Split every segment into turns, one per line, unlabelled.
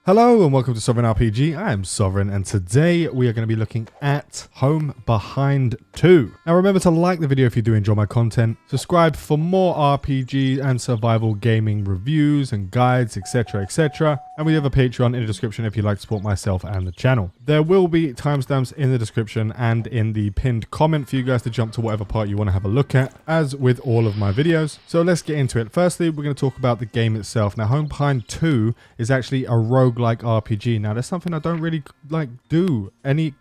Hello and welcome to Sovereign RPG. I am Sovereign and today we are going to be looking at Home Behind 2. Now remember to like the video if you do enjoy my content, subscribe for more RPG and survival gaming reviews and guides, etc, and we have a Patreon in the description if you'd like to support myself and the channel. There will be timestamps in the description and in the pinned comment for you guys to jump to whatever part you want to have a look at, as with all of my videos. So let's get into it. Firstly, we're going to talk about the game itself. Now Home Behind 2 is actually a roguelike RPG. Now there's something I don't really do any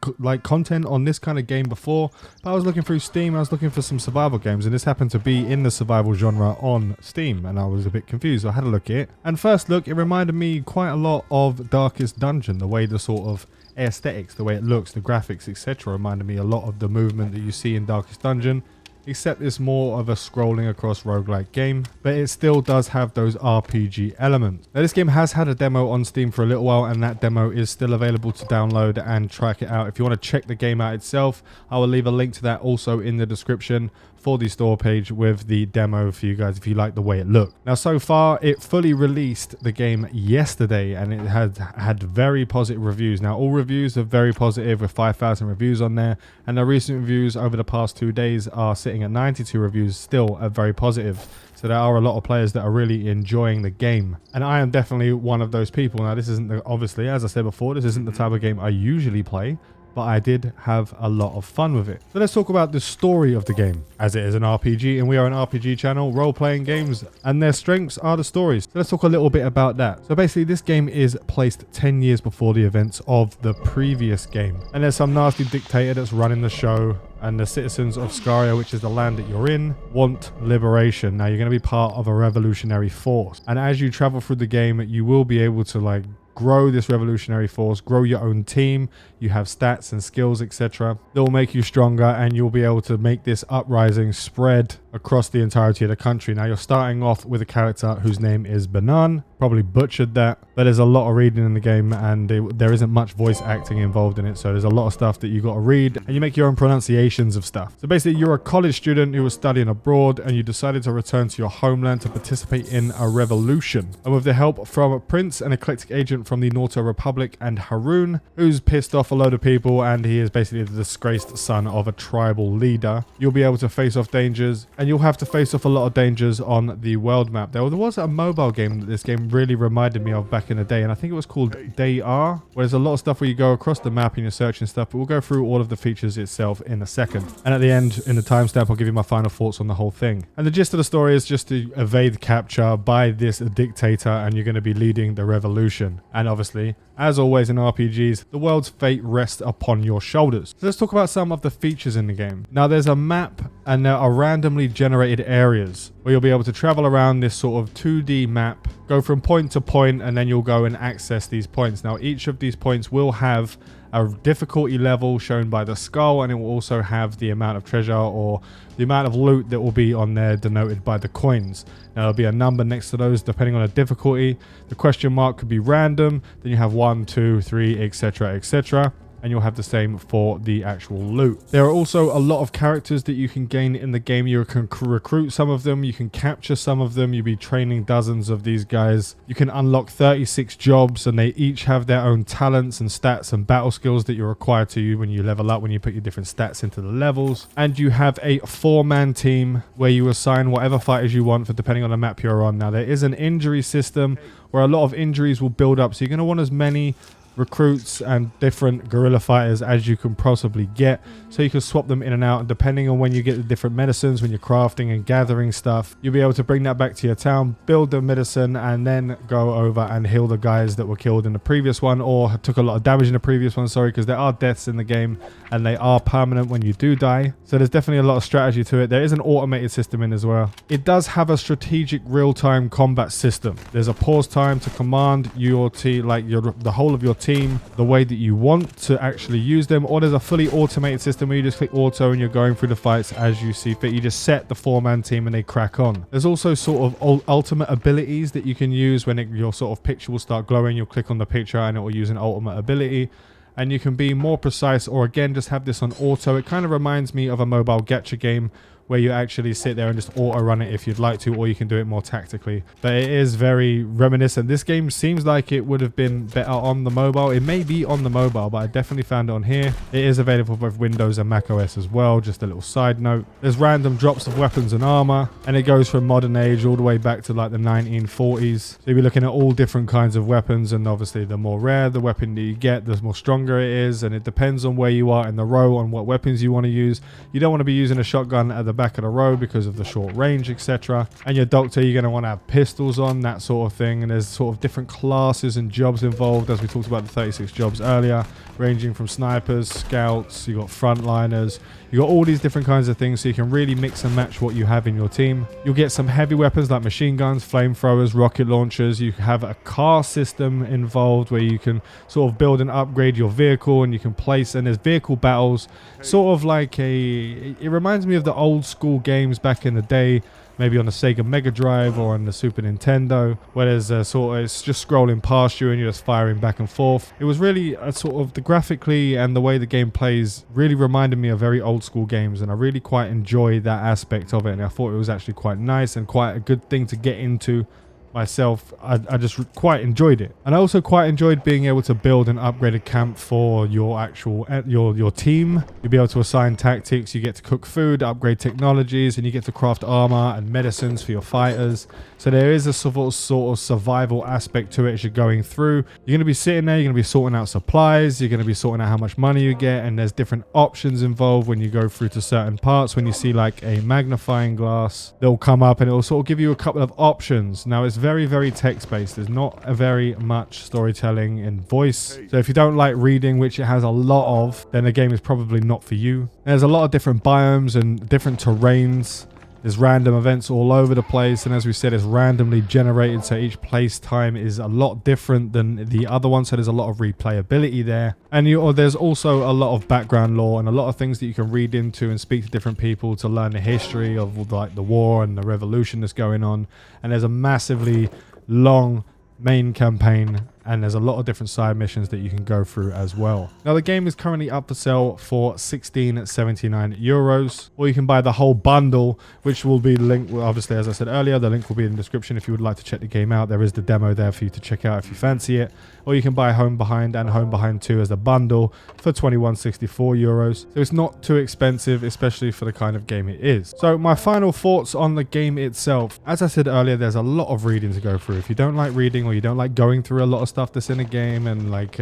content on this kind of game before, but I was looking through Steam, I was looking for some survival games, and this happened to be in the survival genre on Steam, and I was a bit confused. So I had a look at it, and first look, it reminded me quite a lot of Darkest Dungeon. The way the sort of aesthetics, the way it looks, the graphics, etc. reminded me a lot of the movement that you see in Darkest Dungeon, except it's more of a scrolling across roguelike game, but it still does have those RPG elements. Now this game has had a demo on Steam for a little while, and that demo is still available to download and track it out. If you want to check the game out itself, I will leave a link to that also in the description for the store page with the demo for you guys if you like the way it looked. Now so far it fully released the game yesterday and it had very positive reviews. Now all reviews are very positive with 5,000 reviews on there, and the recent reviews over the past 2 days are sitting at 92 reviews, still very positive. So there are a lot of players that are really enjoying the game, and I am definitely one of those people. Now this isn't obviously, as I said before, this isn't the type of game I usually play, but I did have a lot of fun with it. So let's talk about the story of the game, as it is an RPG, and we are an RPG channel, role-playing games, and their strengths are the stories. So let's talk a little bit about that. So basically this game is placed 10 years before the events of the previous game, and there's some nasty dictator that's running the show, and the citizens of Scaria, which is the land that you're in, want liberation. Now you're going to be part of a revolutionary force, and as you travel through the game you will be able to grow this revolutionary force, grow your own team. You have stats and skills, etc. that will make you stronger, and you'll be able to make this uprising spread across the entirety of the country. Now you're starting off with a character whose name is Banan. Probably butchered that, but there's a lot of reading in the game, and there isn't much voice acting involved in it, so there's a lot of stuff that you got to read, and you make your own pronunciations of stuff. So basically you're a college student who was studying abroad, and you decided to return to your homeland to participate in a revolution, and with the help from a prince, an eclectic agent from the Nauta Republic, and Haroon, who's pissed off a load of people, and he is basically the disgraced son of a tribal leader. You'll be able to face off dangers, and you'll have to face off a lot of dangers on the world map. There was a mobile game that this game really reminded me of back in the day, and I think it was called Day R, where there's a lot of stuff where you go across the map and you're searching stuff, but we'll go through all of the features itself in a second. And at the end, in the timestamp, I'll give you my final thoughts on the whole thing. And the gist of the story is just to evade capture by this dictator, and you're going to be leading the revolution. And obviously, as always in RPGs, the world's fate rests upon your shoulders. So let's talk about some of the features in the game. Now there's a map, and there are randomly generated areas where you'll be able to travel around this sort of 2D map, go from point to point, and then you'll go and access these points. Now each of these points will have a difficulty level shown by the skull, and it will also have the amount of treasure or the amount of loot that will be on there denoted by the coins. Now there'll be a number next to those depending on the difficulty. The question mark could be random, then you have 1, 2, 3, etc, etc. And you'll have the same for the actual loot. There are also a lot of characters that you can gain in the game. You can recruit some of them, you can capture some of them, you'll be training dozens of these guys. You can unlock 36 jobs, and they each have their own talents and stats and battle skills that you're required to when you level up, when you put your different stats into the levels. And you have a 4-man team where you assign whatever fighters you want for depending on the map you're on. Now there is an injury system where a lot of injuries will build up, so you're going to want as many recruits and different guerrilla fighters as you can possibly get, so you can swap them in and out, and depending on when you get the different medicines, when you're crafting and gathering stuff, you'll be able to bring that back to your town, build the medicine, and then go over and heal the guys that were killed in the previous one or took a lot of damage in the previous one, because there are deaths in the game and they are permanent when you do die. So there's definitely a lot of strategy to it. There is an automated system in as well. It does have a strategic real-time combat system. There's a pause time to command your team, the whole of your team, the way that you want to actually use them, or there's a fully automated system where you just click auto and you're going through the fights as you see fit. You just set the 4-man team and they crack on. There's also sort of ultimate abilities that you can use when your sort of picture will start glowing. You'll click on the picture and it will use an ultimate ability, and you can be more precise, or again just have this on auto. It kind of reminds me of a mobile gacha game where you actually sit there and just auto run it if you'd like to, or you can do it more tactically. But it is very reminiscent. This game seems like it would have been better on the mobile. It may be on the mobile, but I definitely found it on here. It is available for both Windows and Mac OS as well. Just a little side note. There's random drops of weapons and armor, and it goes from modern age all the way back to like the 1940s. So you'll be looking at all different kinds of weapons, and obviously the more rare the weapon that you get, the more stronger it is, and it depends on where you are in the row on what weapons you want to use. You don't want to be using a shotgun at the back of the row because of the short range, etc. And your doctor, you're going to want to have pistols on, that sort of thing. And there's sort of different classes and jobs involved, as we talked about the 36 jobs earlier, ranging from snipers, scouts, you got frontliners, you got all these different kinds of things, so you can really mix and match what you have in your team. You'll get some heavy weapons like machine guns, flamethrowers, rocket launchers. You have a car system involved where you can sort of build and upgrade your vehicle, and you can place, and there's vehicle battles, sort of like it reminds me of the old school games back in the day, maybe on the Sega Mega Drive or on the Super Nintendo, where there's a sort of, it's just scrolling past you and you're just firing back and forth. It was really a sort of, the graphically and the way the game plays really reminded me of very old school games, and I really quite enjoyed that aspect of it, and I thought it was actually quite nice and quite a good thing to get into myself. I just quite enjoyed it, and I also quite enjoyed being able to build an upgraded camp for your actual your team. You'll be able to assign tactics, you get to cook food, upgrade technologies, and you get to craft armor and medicines for your fighters. So there is a sort of survival aspect to it as you're going through. You're going to be sitting there, you're going to be sorting out supplies, you're going to be sorting out how much money you get, and there's different options involved when you go through to certain parts. When you see like a magnifying glass, they'll come up and it'll sort of give you a couple of options. Now it's very, very text-based. There's not a very much storytelling in voice. So if you don't like reading, which it has a lot of, then the game is probably not for you. There's a lot of different biomes and different terrains. There's random events all over the place, and as we said, it's randomly generated, so each place time is a lot different than the other one, so there's a lot of replayability there. And there's also a lot of background lore and a lot of things that you can read into and speak to different people to learn the history of like the war and the revolution that's going on. And there's a massively long main campaign, and there's a lot of different side missions that you can go through as well. Now the game is currently up for sale for €16.79, or you can buy the whole bundle, which will be linked, obviously, as I said earlier, the link will be in the description if you would like to check the game out. There is the demo there for you to check out if you fancy it, or you can buy Home Behind and Home Behind 2 as a bundle for €21.64. So it's not too expensive, especially for the kind of game it is. So my final thoughts on the game itself. As I said earlier, there's a lot of reading to go through. If you don't like reading, or you don't like going through a lot of stuff that's in a game, and like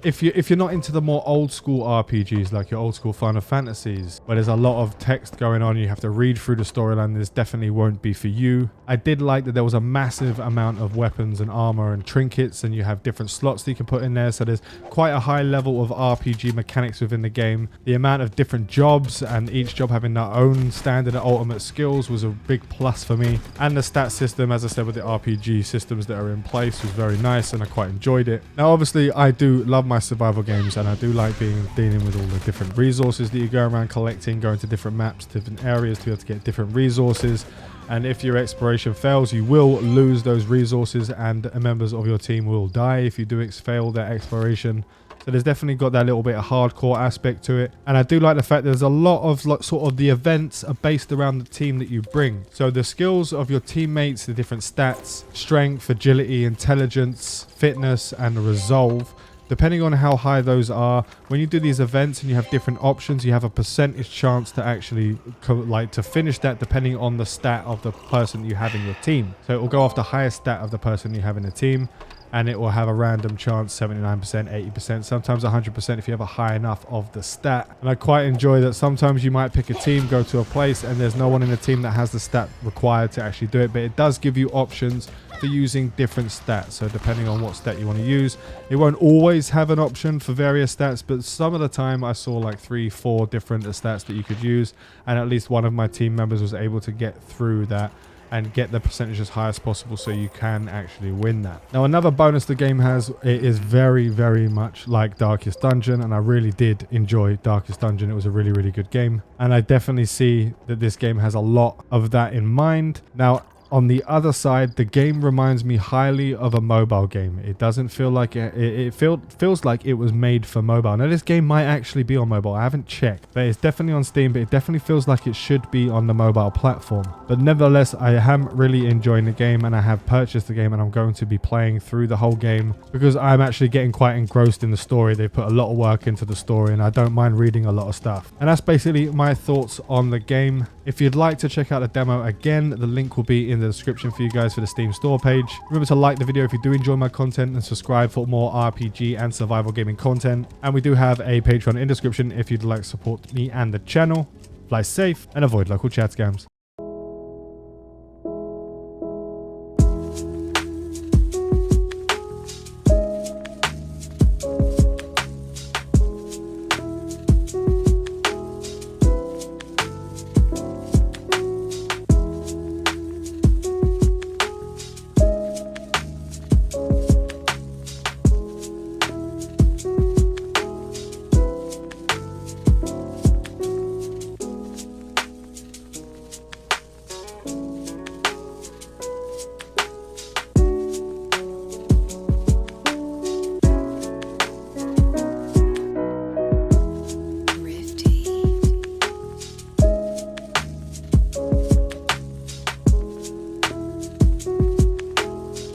if you're not into the more old school RPGs like your old school Final Fantasies, where there's a lot of text going on, you have to read through the storyline, this definitely won't be for you. I did like that there was a massive amount of weapons and armor and trinkets, and you have different slots that you can put in there, so there's quite a high level of RPG mechanics within the game. The amount of different jobs, and each job having their own standard and ultimate skills, was a big plus for me. And the stat system, as I said, with the RPG systems that are in place, was very nice, and I quite enjoyed it. Now obviously I do love my survival games, and I do like dealing with all the different resources that you go around collecting, going to different maps, different areas to be able to get different resources. And if your exploration fails, you will lose those resources, and members of your team will die if you do fail their exploration. So there's definitely got that little bit of hardcore aspect to it. And I do like the fact there's a lot of sort of the events are based around the team that you bring. So the skills of your teammates, the different stats, strength, agility, intelligence, fitness, and resolve, depending on how high those are, when you do these events and you have different options, you have a percentage chance to actually to finish that depending on the stat of the person you have in your team. So it will go off the highest stat of the person you have in the team, and it will have a random chance, 79%, 80%, sometimes 100% if you have a high enough of the stat. And I quite enjoy that sometimes you might pick a team, go to a place, and there's no one in the team that has the stat required to actually do it, but it does give you options for using different stats. So depending on what stat you want to use, it won't always have an option for various stats, but some of the time I saw like 3-4 different stats that you could use, and at least one of my team members was able to get through that and get the percentage as high as possible, so you can actually win that. Now another bonus the game has, it is very, very much like Darkest Dungeon, and I really did enjoy Darkest Dungeon. It was a really, really good game, and I definitely see that this game has a lot of that in mind. Now On the other side, the game reminds me highly of a mobile game. It doesn't feel like it feels like it was made for mobile. Now, this game might actually be on mobile. I haven't checked, but it's definitely on Steam, but it definitely feels like it should be on the mobile platform. But nevertheless, I am really enjoying the game, and I have purchased the game, and I'm going to be playing through the whole game because I'm actually getting quite engrossed in the story. They put a lot of work into the story, and I don't mind reading a lot of stuff. And that's basically my thoughts on the game. If you'd like to check out the demo again, the link will be in the description for you guys for the Steam store page. Remember to like the video if you do enjoy my content, and subscribe for more RPG and survival gaming content. And we do have a Patreon in description if you'd like to support me and the channel. Fly safe and avoid local chat scams.